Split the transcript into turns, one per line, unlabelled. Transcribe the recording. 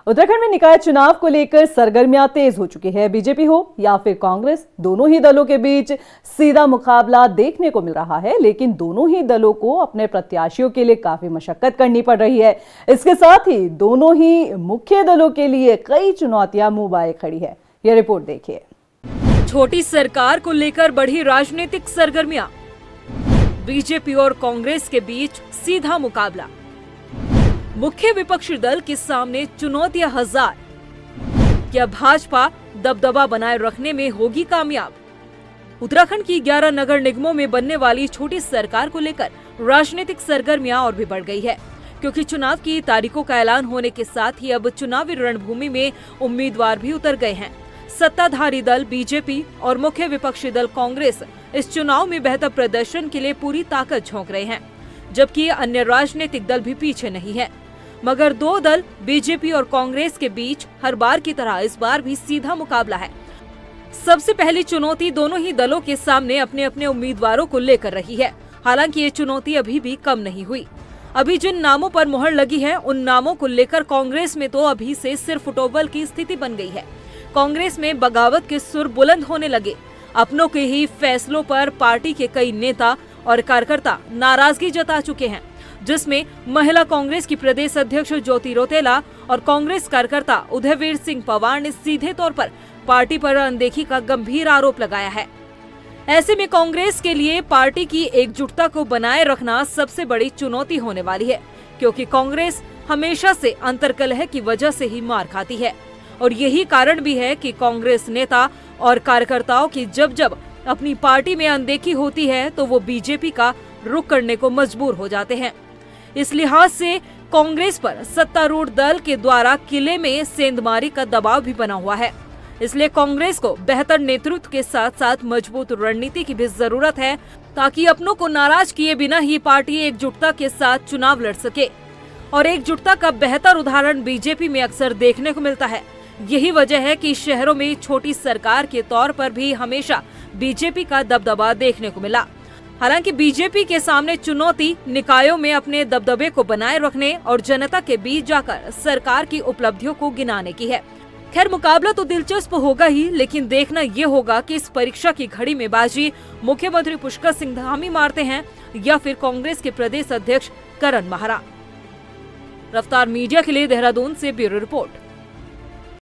उत्तराखंड में निकाय चुनाव को लेकर सरगर्मियां तेज हो चुकी है। बीजेपी हो या फिर कांग्रेस, दोनों ही दलों के बीच सीधा मुकाबला देखने को मिल रहा है, लेकिन दोनों ही दलों को अपने प्रत्याशियों के लिए काफी मशक्कत करनी पड़ रही है। इसके साथ ही दोनों ही मुख्य दलों के लिए कई चुनौतियां मुंह बाए खड़ी है। यह रिपोर्ट देखिए।
छोटी सरकार को लेकर बढ़ी राजनीतिक सरगर्मियां, बीजेपी और कांग्रेस के बीच सीधा मुकाबला, मुख्य विपक्षी दल के सामने चुनौतियां हजार। क्या भाजपा दबदबा बनाए रखने में होगी कामयाब? उत्तराखंड की 11 नगर निगमों में बनने वाली छोटी सरकार को लेकर राजनीतिक सरगर्मियां और भी बढ़ गई है, क्योंकि चुनाव की तारीखों का ऐलान होने के साथ ही अब चुनावी रणभूमि में उम्मीदवार भी उतर गए हैं। सत्ताधारी दल बीजेपी और मुख्य विपक्षी दल कांग्रेस इस चुनाव में बेहतर प्रदर्शन के लिए पूरी ताकत झोंक रहे हैं, जबकि अन्य राजनीतिक दल भी पीछे नहीं है। मगर दो दल बीजेपी और कांग्रेस के बीच हर बार की तरह इस बार भी सीधा मुकाबला है। सबसे पहली चुनौती दोनों ही दलों के सामने अपने अपने उम्मीदवारों को लेकर रही है। हालांकि ये चुनौती अभी भी कम नहीं हुई। अभी जिन नामों पर मुहर लगी है, उन नामों को लेकर कांग्रेस में तो अभी से सिर फुटोबल की स्थिति बन गई है। कांग्रेस में बगावत के सुर बुलंद होने लगे। अपनों के ही फैसलों पर पार्टी के कई नेता और कार्यकर्ता नाराजगी जता चुके हैं, जिसमें महिला कांग्रेस की प्रदेश अध्यक्ष ज्योति रौतेला और कांग्रेस कार्यकर्ता उदयवीर सिंह पवार ने सीधे तौर पर पार्टी पर अनदेखी का गंभीर आरोप लगाया है। ऐसे में कांग्रेस के लिए पार्टी की एकजुटता को बनाए रखना सबसे बड़ी चुनौती होने वाली है, क्योंकि कांग्रेस हमेशा से अंतर्कलह की वजह से ही मार खाती है। और यही कारण भी है कि कांग्रेस नेता और कार्यकर्ताओं की जब जब अपनी पार्टी में अनदेखी होती है तो वो बीजेपी का रुख करने को मजबूर हो जाते हैं। इस लिहाज से कांग्रेस पर सत्तारूढ़ दल के द्वारा किले में सेंधमारी का दबाव भी बना हुआ है। इसलिए कांग्रेस को बेहतर नेतृत्व के साथ साथ मजबूत रणनीति की भी जरूरत है, ताकि अपनों को नाराज किए बिना ही पार्टी एकजुटता के साथ चुनाव लड़ सके। और एकजुटता का बेहतर उदाहरण बीजेपी में अक्सर देखने को मिलता है। यही वजह है कि शहरों में छोटी सरकार के तौर पर भी हमेशा बीजेपी का दबदबा देखने को मिला। हालांकि बीजेपी के सामने चुनौती निकायों में अपने दबदबे को बनाए रखने और जनता के बीच जाकर सरकार की उपलब्धियों को गिनाने की है। खैर, मुकाबला तो दिलचस्प होगा ही, लेकिन देखना ये होगा कि इस परीक्षा की घड़ी में बाजी मुख्यमंत्री पुष्कर सिंह धामी मारते हैं या फिर कांग्रेस के प्रदेश अध्यक्ष करण माहरा। रफ्तार मीडिया के लिए देहरादून से ब्यूरो रिपोर्ट।